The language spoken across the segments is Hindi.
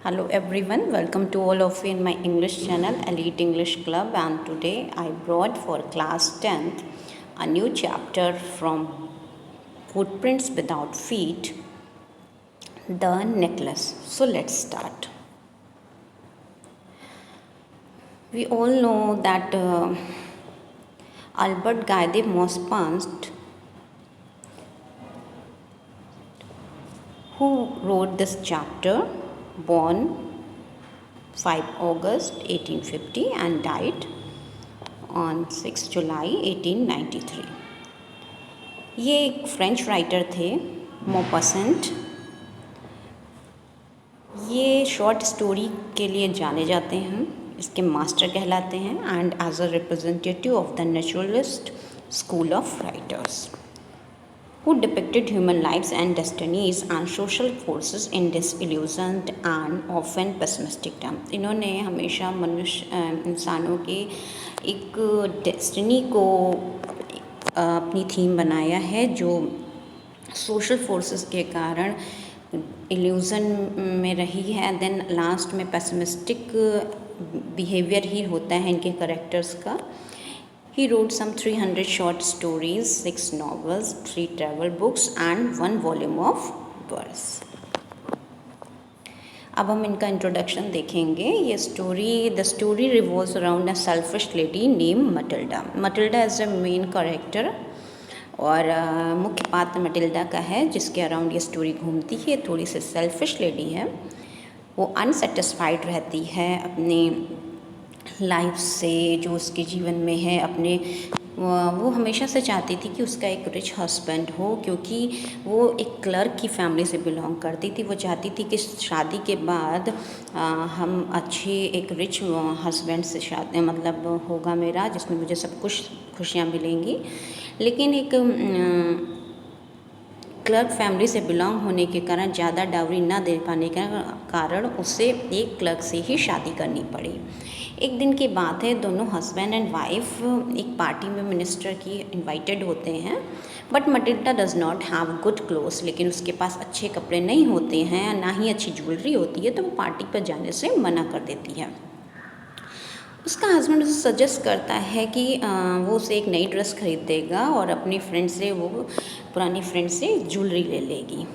Hello everyone, welcome to all of you in my English channel Elite English Club, and today I brought for class 10th a new chapter from Footprints Without Feet, The Necklace. So let's start. We all know that Albert Guy de Maupassant, who wrote this chapter, born 5 August 1850 and died on 6 July 1893. ये एक फ्रेंच राइटर थे मोपासेंट। ये शॉर्ट स्टोरी के लिए जाने जाते हैं, इसके मास्टर कहलाते हैं and as a representative of the naturalist school of writers who depicted human lives and destinies and social forces in disillusioned and often pessimistic terms। इन्होंने हमेशा इंसानों के एक डेस्टिनी को अपनी थीम बनाया है जो सोशल फोर्सेस के कारण इल्यूज़न में रही है। देन लास्ट में पेसिमिस्टिक बिहेवियर ही होता है इनके करेक्टर्स का। He wrote some 300 short stories, 6 novels, 3 travel books and 1 volume of verse। अब हम इनका इंट्रोडक्शन देखेंगे। ये the story revolves around a selfish lady name Matilda. Matilda is a main character और मुख्य पात्र मटिल्डा का है जिसके अराउंड ये स्टोरी घूमती है। थोड़ी सी सेल्फिश लेडी है, वो अनसेटिस्फाइड रहती है अपने लाइफ से, जो उसके जीवन में है। अपने वो हमेशा से चाहती थी कि उसका एक रिच हस्बैंड हो, क्योंकि वो एक क्लर्क की फैमिली से बिलोंग करती थी। वो चाहती थी कि शादी के बाद हम अच्छे एक रिच हस्बैंड से शादी मतलब होगा मेरा, जिसमें मुझे सब कुछ खुशियाँ मिलेंगी। लेकिन एक क्लर्क फैमिली से बिलोंग होने के कारण ज़्यादा डाउरी ना दे पाने के कारण उसे एक क्लर्क से ही शादी करनी पड़ी। एक दिन की बात है, दोनों हस्बैंड एंड वाइफ एक पार्टी में मिनिस्टर की इनवाइटेड होते हैं, but Matilda does not have good clothes. लेकिन उसके पास अच्छे कपड़े नहीं होते हैं, ना ही अच्छी ज्वेलरी होती है, तो वो पार्टी पर जाने से मना कर देती है। उसका हस्बैंड उसे सजेस्ट करता है कि वो उसे एक नई ड्रेस खरीद देगा और अपनी फ्रेंड से वो पुरानी फ्रेंड से ज्वेलरी ले लेगी।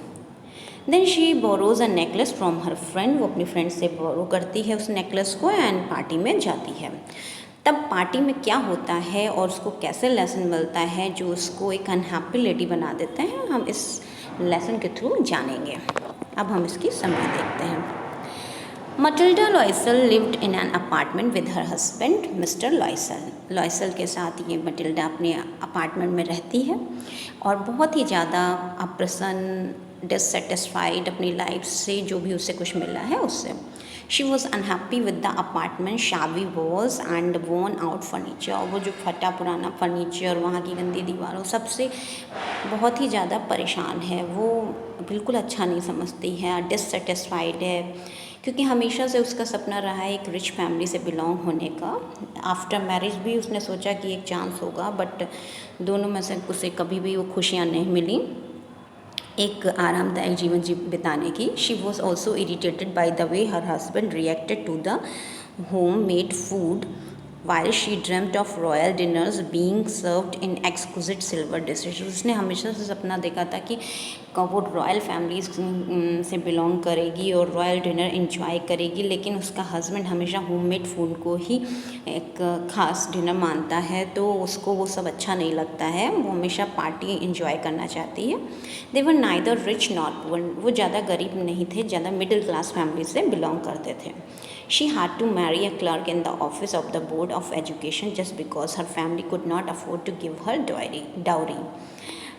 Then she borrows a necklace from her friend. वो अपनी फ्रेंड से बोरो करती है उस नेकलेस को एंड पार्टी में जाती है। तब पार्टी में क्या होता है और उसको कैसे लेसन मिलता है जो उसको एक अनहैप्पी लेडी बना देते हैं, हम इस लेसन के थ्रू जानेंगे। अब हम इसकी समरी देखते हैं। Matilda Loisel lived in an apartment with her husband mister Loisel. Loisel के साथ ये मटिल्डा अपने अपार्टमेंट में रहती है और बहुत ही ज़्यादा अप्रसन्न, डिससेटिस्फाइड अपनी लाइफ से, जो भी उसे कुछ मिला है उससे। She was unhappy with the apartment शावी walls and worn out furniture. और वो जो फटा पुराना फर्नीचर, वहाँ की गंदी दीवारों, सबसे बहुत ही ज़्यादा परेशान है। वो बिल्कुल अच्छा नहीं समझती है, डिससेटिस्फाइड है, क्योंकि हमेशा से उसका सपना रहा है एक रिच फैमिली से बिलोंग होने का। आफ्टर मैरिज भी उसने सोचा कि एक चांस होगा, बट दोनों में से उसे कभी भी वो खुशियाँ नहीं मिली एक आरामदायक जीवन बिताने की। She was also irritated by the way her husband reacted to the home made food while she dreamt of royal dinners being served in exquisite silver dishes। उसने हमेशा से सपना देखा था कि वो रॉयल फैमिली से बिलोंग करेगी और रॉयल डिनर इंजॉय करेगी, लेकिन उसका हस्बैंड हमेशा होममेड फूड को ही एक ख़ास डिनर मानता है, तो उसको वो सब अच्छा नहीं लगता है। वो हमेशा पार्टी इंजॉय करना चाहती है। They were neither rich not poor. वो ज़्यादा गरीब नहीं थे, ज़्यादा मिडिल क्लास फैमिली से बिलोंग करते थे। She had to marry a clerk in the office of the Board of Education just because her family could not afford to give her dowry।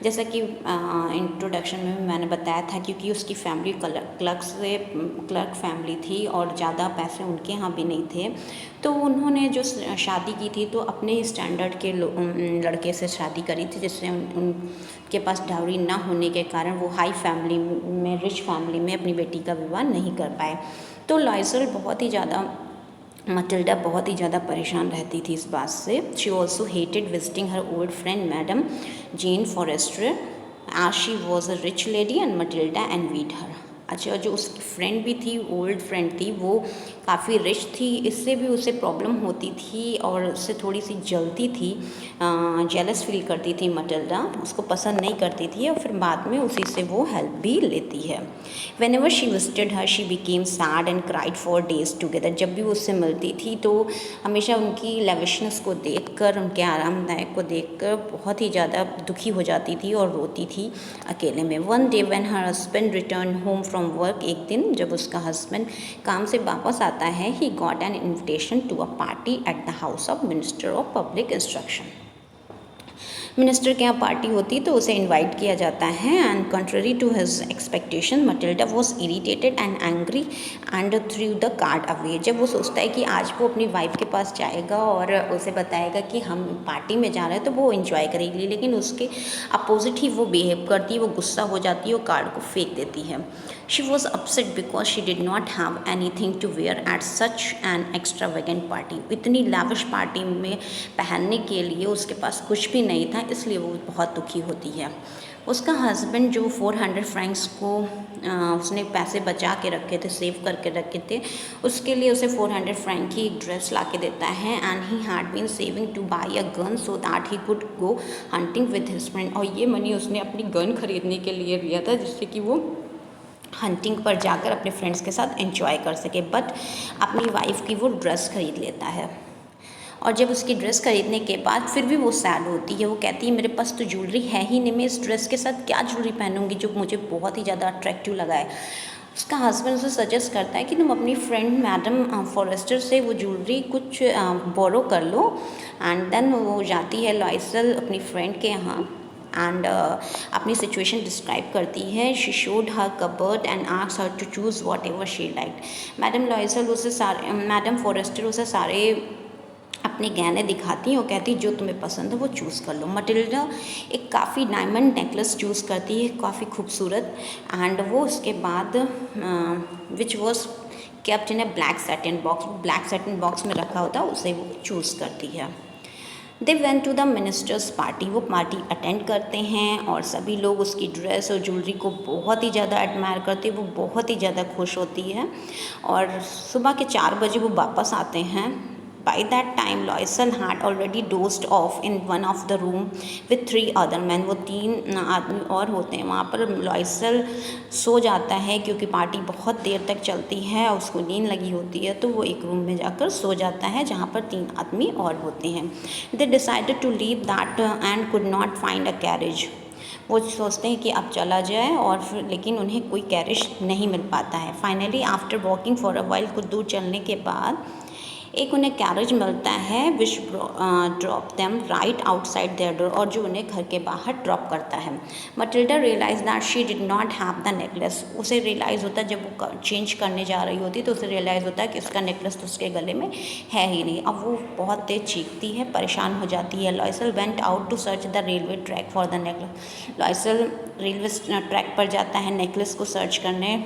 जैसा कि इंट्रोडक्शन में मैंने बताया था, क्योंकि उसकी फैमिली क्लर्क फैमिली थी और ज़्यादा पैसे उनके यहाँ भी नहीं थे, तो उन्होंने जो शादी की थी तो अपने स्टैंडर्ड के लड़के से शादी करी थी, जिससे उनके पास डाउरी ना होने के कारण वो हाई फैमिली में, रिच फैमिली में अपनी बेटी का विवाह नहीं कर पाए। तो लॉयसल बहुत ही ज़्यादा, मटिल्डा बहुत ही ज़्यादा परेशान रहती थी इस बात से। She also hated visiting her old friend madam Jeanne Forestier as she was a rich lady and Matilda envied her। अच्छा, जो उसकी फ्रेंड भी थी, ओल्ड फ्रेंड थी, वो काफ़ी रिच थी, इससे भी उसे प्रॉब्लम होती थी और उससे थोड़ी सी जलती थी, जेलस फील करती थी मटिल्डा, उसको पसंद नहीं करती थी और फिर बाद में उसी से वो हेल्प भी लेती है। When ever she visited her she became sad and cried for days together. जब भी वो उससे मिलती थी तो हमेशा उनकी लेविशनेस को देखकर, उनके आरामदायक को देखकर बहुत ही ज़्यादा दुखी हो जाती थी और रोती थी अकेले में। One day when her husband return home from work, एक दिन जब उसका हस्बैंड काम से वापस आता है, he got an invitation to a party at the house of minister of public instruction. Minister के यहाँ पार्टी होती तो उसे इनवाइट किया जाता है and contrary to his expectation Mathilda was irritated and angry and threw the card away. जब वो सोचता है कि आज वो अपनी वाइफ के पास जाएगा और उसे बताएगा कि हम पार्टी में जा रहे हैं तो वो इन्जॉय करेगी, लेकिन उसके अपोजिट ही वो बिहेव करती है, वो गुस्सा हो जाती है और कार्ड को फेंक देती है। She was upset because she did not have any thing to wear at such an extravagant party. इतनी लाविश पार्टी में पहनने के लिए उसके पास कुछ भी नहीं था, इसलिए वो बहुत दुखी होती है। उसका हस्बैंड जो 400 फ्रैंक्स को उसने पैसे बचा के रखे थे, सेव करके रखे थे, उसके लिए उसे 400 फ्रैंक की एक ड्रेस ला के देता है and he had been saving to buy a gun so that he could go hunting with his friend. और ये मनी उसने अपनी गन खरीदने के लिए लिया था जिससे कि वो हंटिंग पर जाकर अपने फ्रेंड्स के साथ एंजॉय कर सके। बट अपनी वाइफ की वो ड्रेस खरीद लेता है और जब उसकी ड्रेस खरीदने के बाद फिर भी वो सैड होती है। वो कहती है मेरे पास तो ज्वेलरी है ही नहीं, मैं इस ड्रेस के साथ क्या ज्वेलरी पहनूंगी जो मुझे बहुत ही ज़्यादा अट्रैक्टिव लगा है। उसका हस्बैंड उसे सजेस्ट करता है कि तुम अपनी फ्रेंड मैडम फॉरेस्टर से वो ज्वेलरी कुछ बोरो कर लो एंड देन वो जाती है लॉयसल अपनी फ्रेंड के यहाँ एंड अपनी सिचुएशन डिस्क्राइब करती है। She showed her cupboard and asked her to choose what ever she liked. Madam Forestier उसे सारे अपने गहने दिखाती हैं और कहती जो तुम्हें पसंद है वो चूज़ कर लो। मटिल्डा एक काफ़ी डायमंड नेकलेस चूज़ करती है, काफ़ी खूबसूरत, एंड वो उसके बाद which was kept in a black satin box में रखा होता है, उसे वो चूज़ करती है। They went to the minister's party. वो पार्टी अटेंड करते हैं और सभी लोग उसकी ड्रेस और ज्वेलरी को बहुत ही ज़्यादा एडमायर करते हैं। वो बहुत ही ज़्यादा खुश होती है और सुबह के 4 बजे वो वापस आते हैं। By that time, Loisel had already dozed off in one of the room with 3 other men. वो 3 आदमी और होते हैं वहाँ पर। लॉयसल सो जाता है क्योंकि पार्टी बहुत देर तक चलती है और उसको नींद लगी होती है, तो वो एक रूम में जाकर सो जाता है जहाँ पर 3 आदमी और होते हैं। They decided to leave that and could not find a carriage. वो सोचते हैं कि अब चला जाए और फिर लेकिन उन्हें कोई कैरिज नहीं मिल पाता है। Finally after walking for a while, कुछ दूर चलने के बाद एक उन्हें कैरेज मिलता है which drop them right outside their door, और जो उन्हें घर के बाहर ड्रॉप करता है। Matilda realise that she did not have the necklace. उसे रियलाइज़ होता है जब वो चेंज करने जा रही होती तो उसे रियलाइज़ होता है कि उसका नेकलेस तो उसके गले में है ही नहीं। अब वो बहुत तेज चीखती है, परेशान हो जाती है। Loisel went out to search the railway track for the necklace. Loisel railway track पर जाता है नेकलेस को सर्च करने,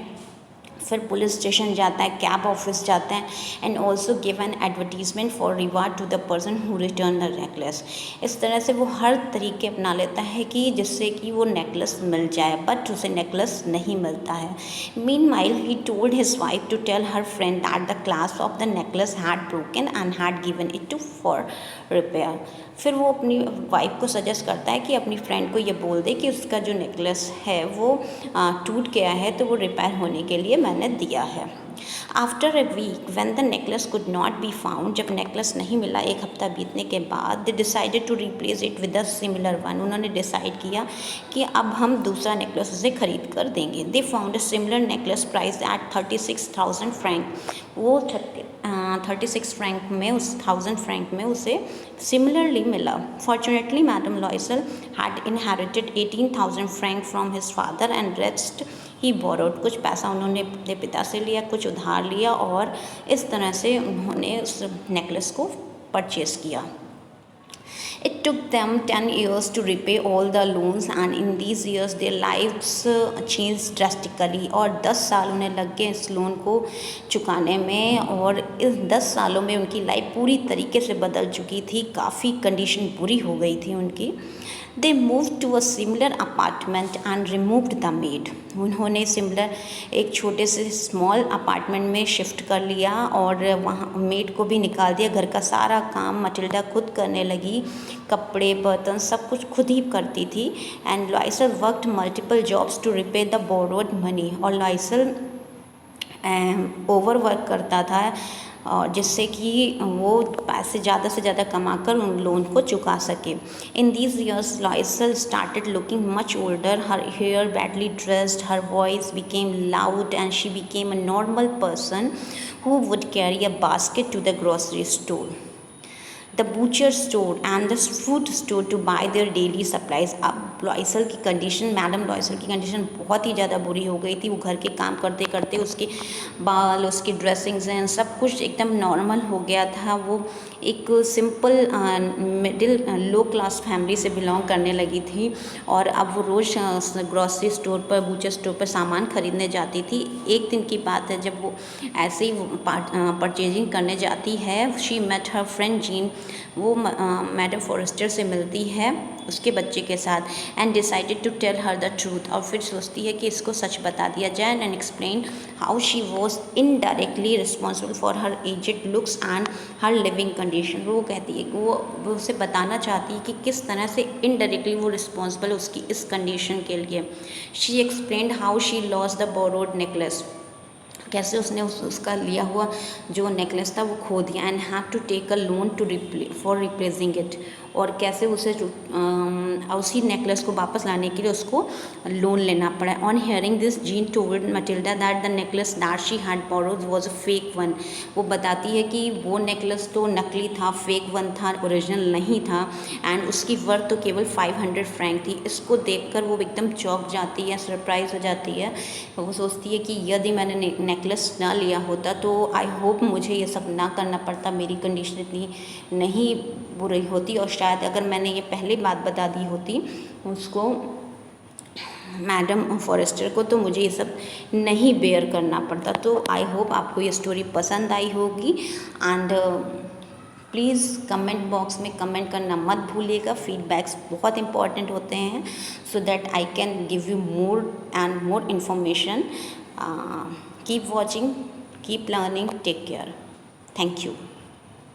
फिर पुलिस स्टेशन जाता है, कैब ऑफिस जाता है and also give an advertisement for reward to the person who return the necklace. इस तरह से वो हर तरीके अपना लेता है कि जिससे कि वो नेकलेस मिल जाए, बट उसे नेकलेस नहीं मिलता है। Meanwhile he told his wife to tell her friend that the clasp of the necklace had broken and had given it to for repair. फिर वो अपनी वाइफ को सजेस्ट करता है कि अपनी फ्रेंड को ये बोल दे कि उसका जो नेकलेस है वो टूट गया है, तो वो रिपेयर होने के लिए मैंने दिया है। After a week when the necklace could not be found, जब नेकलेस नहीं मिला, 1 हफ्ता बीतने के बाद, they decided to replace it with a similar one. उन्होंने डिसाइड किया कि अब हम दूसरा नेकलेस उसे खरीद कर देंगे। They found a similar necklace price at 36,000 franc. वो 36 फ्रैंक में, उस 1000 फ्रैंक में उसे सिमिलरली मिला। Fortunately madam Loisel had inherited 18,000 franc from his father and rest he borrowed. कुछ पैसा उन्होंने अपने पिता से लिया, कुछ उधार लिया और इस तरह से उन्होंने उस नेकलेस को परचेज़ किया। It took them 10 years to repay all the loans and in these years their lives changed drastically। और 10 साल उन्हें लग गए इस लोन को चुकाने में और इस 10 सालों में उनकी लाइफ पूरी तरीके से बदल चुकी थी, काफ़ी कंडीशन बुरी हो गई थी उनकी। They move to a similar apartment and removed the maid. उन्होंने सिमिलर एक छोटे से स्मॉल अपार्टमेंट में शिफ्ट कर लिया और वहाँ मेड को भी निकाल दिया। घर का सारा काम मटिल्डा खुद करने लगी, कपड़े बर्तन सब कुछ खुद ही करती थी। And Loisel worked multiple jobs to repay the borrowed money. और लॉयसल ओवर वर्क करता था जिससे कि वो पैसे ज़्यादा से ज़्यादा कमाकर उन लोन को चुका सके। In these years Loisel started looking much older, her hair badly dressed, her voice became loud and she became a normal person who would carry a basket to the grocery store, the butcher store and the food store to buy their daily supplies। अब लॉयसल की कंडीशन, मैडम लॉयसल की कंडीशन बहुत ही ज़्यादा बुरी हो गई थी। वो घर के काम करते करते उसके बाल, उसकी ड्रेसिंग सेंस सब कुछ एकदम नॉर्मल हो गया था। वो एक सिंपल मिडिल लो क्लास फैमिली से बिलोंग करने लगी थी और अब वो रोज़ ग्रॉसरी स्टोर पर, बूचर स्टोर पर सामान खरीदने जाती थी। एक दिन की बात है जब वो ऐसे ही परचेजिंग करने जाती है, she met her friend Jeanne. वो मैडम फॉरेस्टर से मिलती है उसके बच्चे के साथ and decided to tell her the truth. और फिर सोचती है कि इसको सच बता दिया जाए and explain how she was indirectly responsible for her aged looks and her living condition. वो कहती है कि वो उसे बताना चाहती है कि किस तरह से इनडायरेक्टली वो रिस्पॉन्सिबल उसकी इस कंडीशन के लिए। She explained how she loss the borrowed necklace, कैसे उसने उसका लिया हुआ जो नेकलेस था वो खो दिया and have to take a loan to for replacing it. और कैसे उसे उसी नेकलेस को वापस लाने के लिए उसको लोन लेना पड़ा। On hearing this gene told Matilda that the necklace that she had borrowed was a fake one. वो बताती है कि वो नेकलेस तो नकली था, फेक वन था, ओरिजिनल नहीं था एंड उसकी वर्थ तो केवल 500 फ्रैंक थी। इसको देखकर वो एकदम चौंक जाती है, सरप्राइज हो जाती है। वो सोचती है कि यदि मैंने नेकलेस ना लिया होता तो आई होप मुझे ये सब ना करना पड़ता, मेरी कंडीशन इतनी नहीं बुरी होती और शायद अगर मैंने ये पहले बात बता दी होती उसको, मैडम फॉरेस्टर को, तो मुझे ये सब नहीं बेयर करना पड़ता। तो आई होप आपको ये स्टोरी पसंद आई होगी एंड प्लीज़ कमेंट बॉक्स में कमेंट करना मत भूलिएगा। फीडबैक्स बहुत इंपॉर्टेंट होते हैं so that I can give you more and more information. Keep watching, keep learning, take care, thank you.